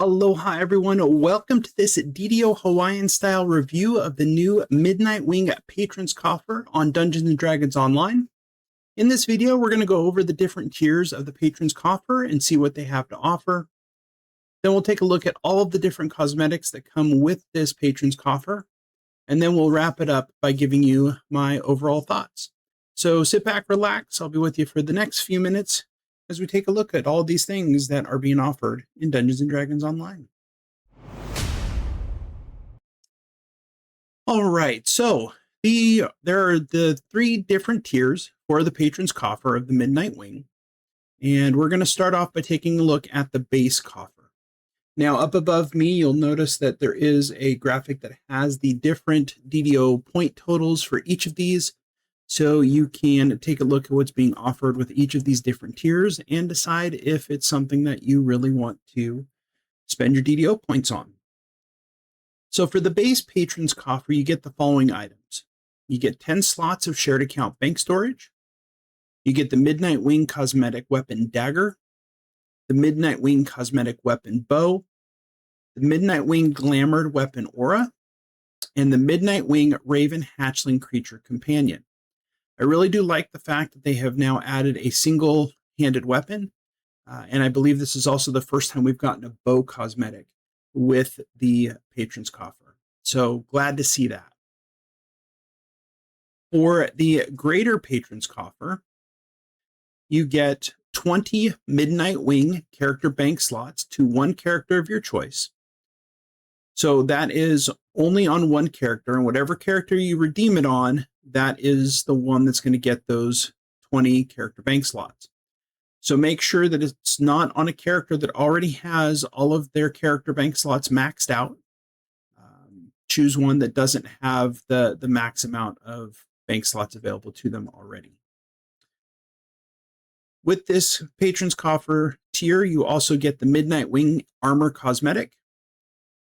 Aloha everyone, welcome to this DDO Hawaiian style review of the new Midnight Wing Patron's Coffer on Dungeons & Dragons Online. In this video, we're going to go over the different tiers of the Patron's Coffer and see what they have to offer. Then we'll take a look at all of the different cosmetics that come with this Patron's Coffer, and then we'll wrap it up by giving you my overall thoughts. So sit back, relax, I'll be with you for the next few minutes as we take a look at all these things that are being offered in Dungeons & Dragons Online. All right, so there are the three different tiers for the Patron's Coffer of the Midnight Wing, and we're going to start off by taking a look at the base coffer. Now, up above me, you'll notice that there is a graphic that has the different DDO point totals for each of these. So you can take a look at what's being offered with each of these different tiers and decide if it's something that you really want to spend your DDO points on. So for the base Patron's Coffer, you get the following items. You get 10 slots of shared account bank storage. You get the Midnight Wing cosmetic weapon dagger, the Midnight Wing cosmetic weapon bow, the Midnight Wing glamored weapon aura, and the Midnight Wing Raven hatchling creature companion. I really do like the fact that they have now added a single-handed weapon, and I believe this is also the first time we've gotten a bow cosmetic with the Patron's Coffer. So glad to see that. For the greater Patron's Coffer, you get 20 Midnight Wing character bank slots to one character of your choice. So that is only on one character, and whatever character you redeem it on, that is the one that's going to get those 20 character bank slots. So make sure that it's not on a character that already has all of their character bank slots maxed out. Choose one that doesn't have the max amount of bank slots available to them already. With this Patron's Coffer tier, you also get the Midnight Wing armor cosmetic.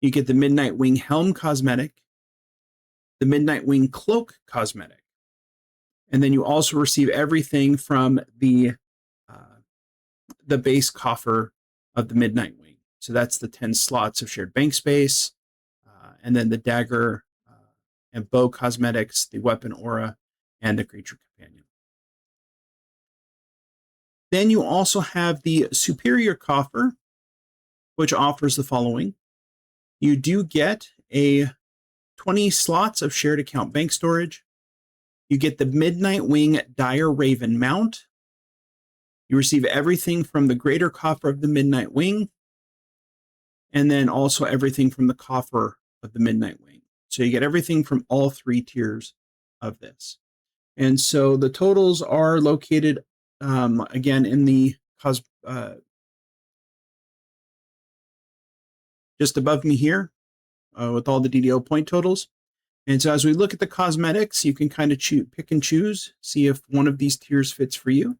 You get the Midnight Wing helm cosmetic, the Midnight Wing cloak cosmetic, and then you also receive everything from the base coffer of the Midnight Wing. So that's the 10 slots of shared bank space, and then the dagger and bow cosmetics, the weapon aura, and the creature companion. Then you also have the superior coffer, which offers the following. You do get a 20 slots of shared account bank storage. You get the Midnight Wing Dire Raven mount. You receive everything from the greater coffer of the Midnight Wing, and then also everything from the coffer of the Midnight Wing. So you get everything from all three tiers of this. And so the totals are located, again, in the just above me here with all the DDO point totals. And so as we look at the cosmetics, you can kind of pick and choose, see if one of these tiers fits for you.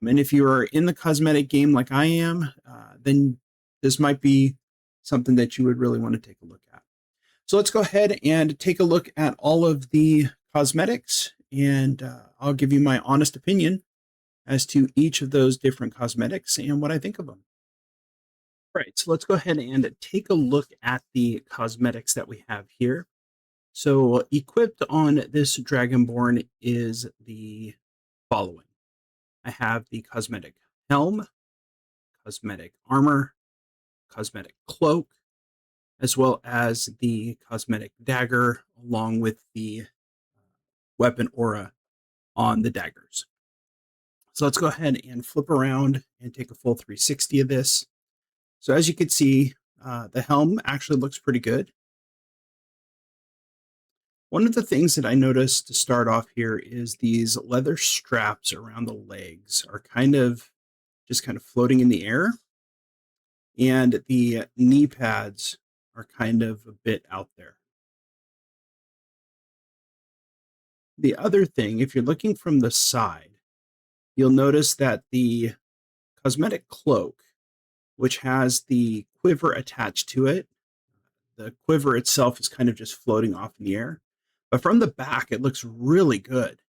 And if you are in the cosmetic game like I am, then this might be something that you would really want to take a look at. So let's go ahead and take a look at all of the cosmetics, and I'll give you my honest opinion as to each of those different cosmetics and what I think of them. All right, so let's go ahead and take a look at the cosmetics that we have here. So equipped on this Dragonborn is the following. I have the cosmetic helm, cosmetic armor, cosmetic cloak, as well as the cosmetic dagger, along with the weapon aura on the daggers. So let's go ahead and flip around and take a full 360 of this. So as you can see, the helm actually looks pretty good. One of the things that I noticed to start off here is these leather straps around the legs are just kind of floating in the air. And the knee pads are kind of a bit out there. The other thing, if you're looking from the side, you'll notice that the cosmetic cloak, which has the quiver attached to it, the quiver itself is kind of just floating off in the air. But from the back, it looks really good.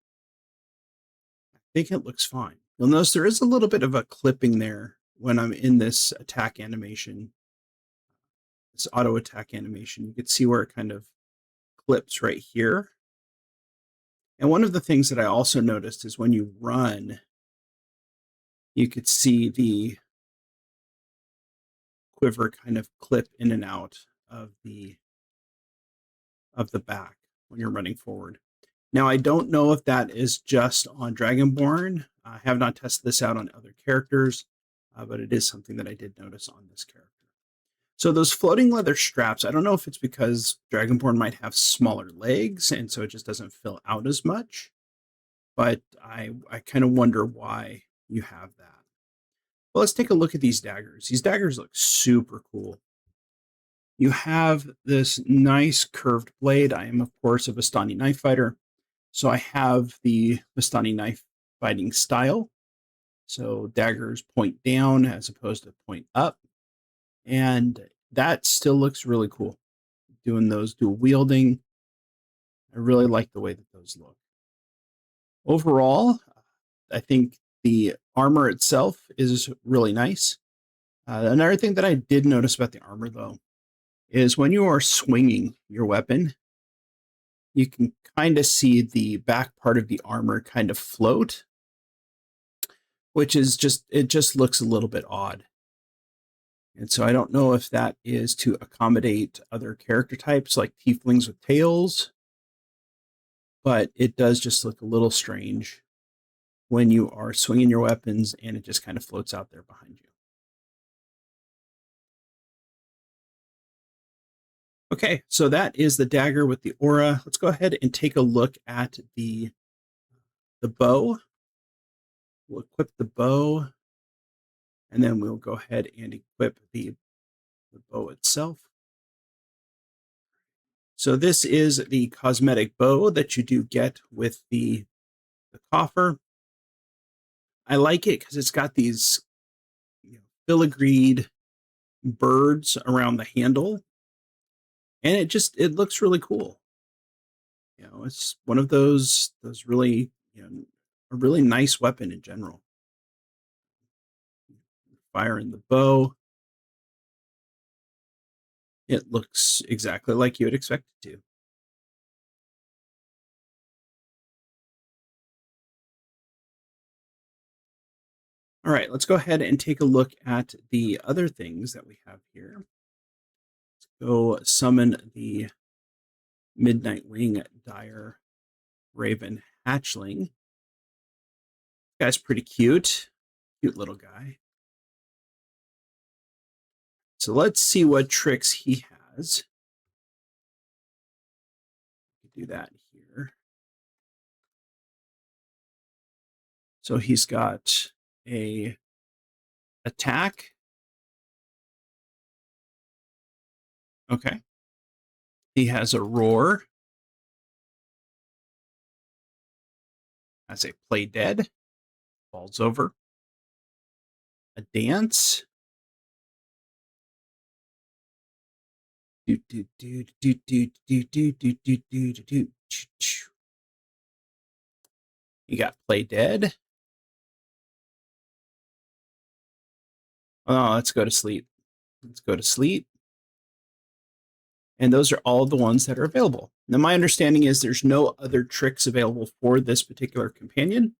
I think it looks fine. You'll notice there is a little bit of a clipping there when I'm in this attack animation. this auto attack animation. You can see where it kind of clips right here. And one of the things that I also noticed is when you run, you could see the quiver kind of clip in and out of the back when you're running forward. Now, I don't know if that is just on Dragonborn. I have not tested this out on other characters, but it is something that I did notice on this character. So those floating leather straps, I don't know if it's because Dragonborn might have smaller legs, and so it just doesn't fill out as much, but I kind of wonder why you have that. Well, let's take a look at these daggers. These daggers look super cool. You have this nice curved blade. I am, of course, a Vistani knife fighter. So I have the Vistani knife fighting style. So daggers point down as opposed to point up. And that still looks really cool. Doing those dual wielding. I really like the way that those look. Overall, I think the armor itself is really nice. Another thing that I did notice about the armor, though, is when you are swinging your weapon, you can kind of see the back part of the armor kind of float, which is it just looks a little bit odd. And so I don't know if that is to accommodate other character types like tieflings with tails, but it does just look a little strange when you are swinging your weapons and it just kind of floats out there behind you. Okay, so that is the dagger with the aura. Let's go ahead and take a look at the bow. We'll equip the bow, and then we'll go ahead and equip the bow itself. So this is the cosmetic bow that you do get with the coffer. I like it because it's got these filigreed birds around the handle, and it looks really cool. It's one of those really, a really nice weapon in general. Firing the bow. It looks exactly like you would expect it to. All right, let's go ahead and take a look at the other things that we have here. Let's go summon the Midnight Wing Dire Raven Hatchling. Guy's pretty cute. Cute little guy. So let's see what tricks he has. Do that here. So he's got a attack. Okay. He has a roar. Has a play dead. Falls over. A dance. Do do do do do do do do do do do. You got play dead. Oh, let's go to sleep. Let's go to sleep. And those are all the ones that are available. Now, my understanding is there's no other tricks available for this particular companion.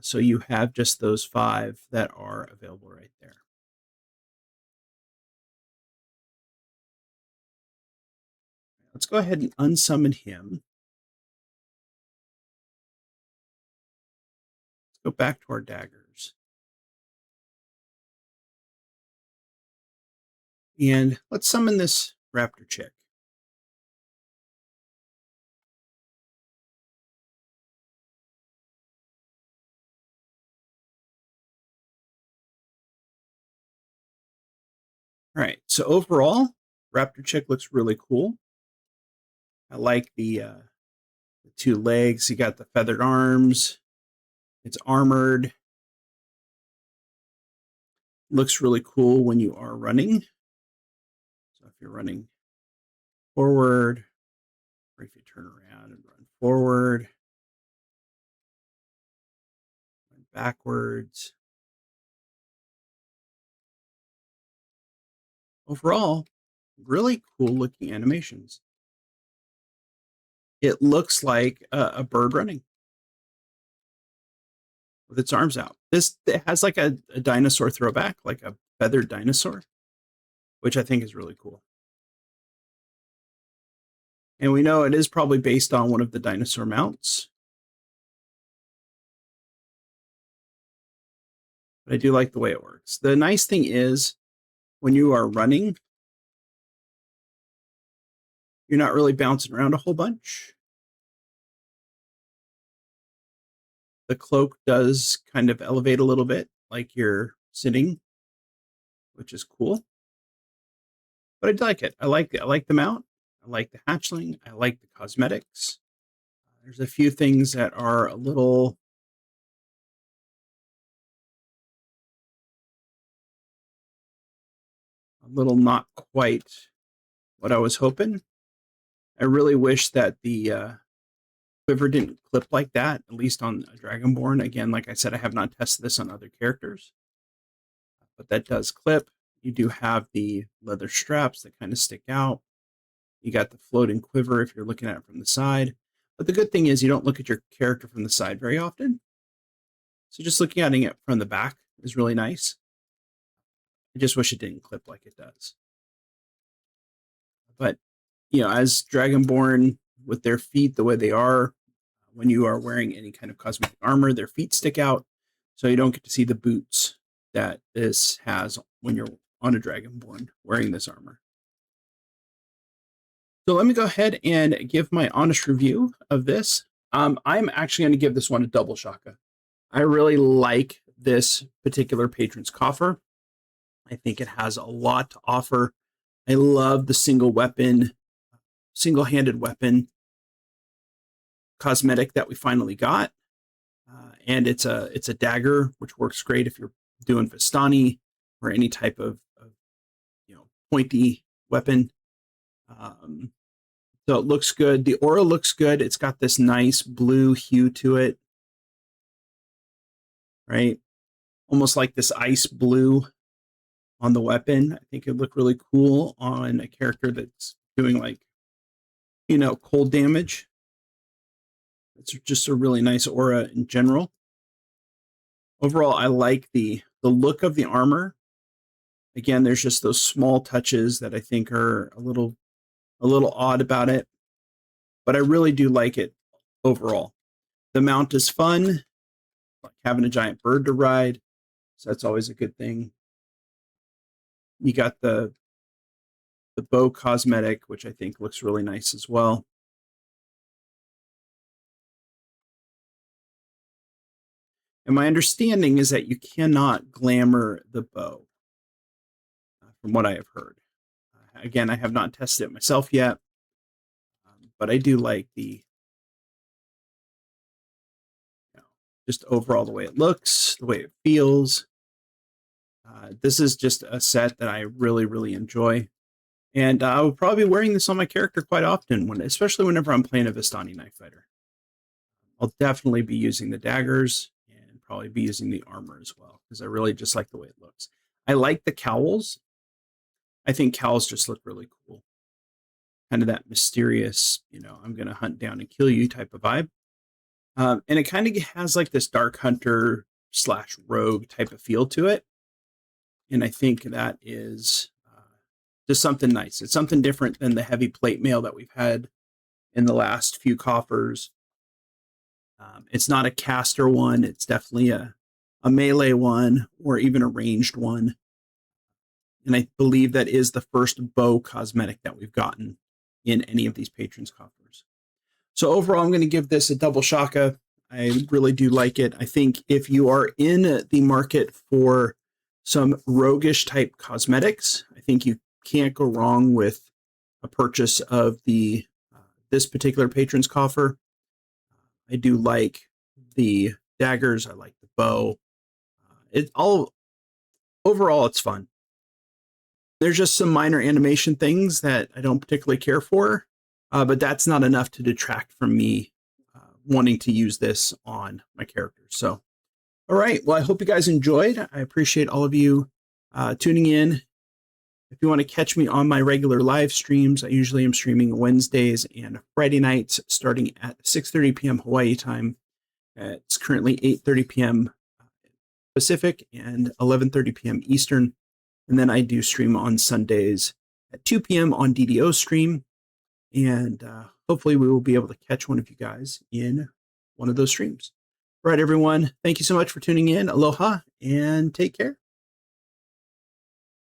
So you have just those 5 that are available right there. Let's go ahead and unsummon him. Let's go back to our daggers. And let's summon this raptor chick. All right, so overall, raptor chick looks really cool. I like the 2 legs. You got the feathered arms. It's armored. Looks really cool when you are running. So if you're running forward, or if you turn around and run forward, run backwards. Overall, really cool looking animations. It looks like a bird running with its arms out. It has like a dinosaur throwback, like a feathered dinosaur, which I think is really cool. And we know it is probably based on one of the dinosaur mounts. But I do like the way it works. The nice thing is when you are running, you're not really bouncing around a whole bunch. The cloak does kind of elevate a little bit like you're sitting, which is cool. But I like it. I like the mount. I like the hatchling. I like the cosmetics. There's a few things that are a little not quite what I was hoping. I really wish that the quiver didn't clip like that, at least on a Dragonborn. Again, like I said, I have not tested this on other characters, but that does clip. You do have the leather straps that kind of stick out. You got the floating quiver if you're looking at it from the side. But the good thing is you don't look at your character from the side very often. So just looking at it from the back is really nice. I just wish it didn't clip like it does. But, you know, as Dragonborn with their feet the way they are, when you are wearing any kind of cosmetic armor, their feet stick out. So you don't get to see the boots that this has when you're on a Dragonborn wearing this armor. So let me go ahead and give my honest review of this. I'm actually going to give this one a double shaka. I really like this particular Patron's Coffer. I think it has a lot to offer. I love the single-handed weapon cosmetic that we finally got. And it's a dagger, which works great if you're doing Vistani or any type of pointy weapon. So it looks good. The aura looks good. It's got this nice blue hue to it, right? Almost like this ice blue on the weapon. I think it would look really cool on a character that's doing cold damage. It's just a really nice aura in general. Overall, I like the look of the armor. Again, there's just those small touches that I think are a little odd about it, but I really do like it overall. The mount is fun, like having a giant bird to ride, so that's always a good thing. You got the bow cosmetic, which I think looks really nice as well. And my understanding is that you cannot glamour the bow, from what I have heard. Again, I have not tested it myself yet, but I do like the just overall the way it looks, the way it feels. This is just a set that I really, really enjoy. And I will probably be wearing this on my character quite often, especially whenever I'm playing a Vistani Knife Fighter. I'll definitely be using the daggers and probably be using the armor as well, because I really just like the way it looks. I like the cowls. I think cowls just look really cool. Kind of that mysterious, I'm going to hunt down and kill you type of vibe. And it kind of has like this dark hunter / rogue type of feel to it. And I think that is just something nice. It's something different than the heavy plate mail that we've had in the last few coffers. It's not a caster one. It's definitely a melee one or even a ranged one. And I believe that is the first bow cosmetic that we've gotten in any of these Patrons coffers. So overall, I'm going to give this a double shaka. I really do like it. I think if you are in the market for some roguish type cosmetics, I think you can't go wrong with a purchase of this particular Patron's Coffer. I do like the daggers. I like the bow. Overall, it's fun. There's just some minor animation things that I don't particularly care for, but that's not enough to detract from me wanting to use this on my characters. So, all right. Well, I hope you guys enjoyed. I appreciate all of you tuning in If you want to catch me on my regular live streams, I usually am streaming Wednesdays and Friday nights starting at 6:30 p.m. Hawaii time. It's currently 8:30 p.m. Pacific and 11:30 p.m. Eastern. And then I do stream on Sundays at 2 p.m. on DDO stream. And hopefully we will be able to catch one of you guys in one of those streams. All right, everyone. Thank you so much for tuning in. Aloha and take care.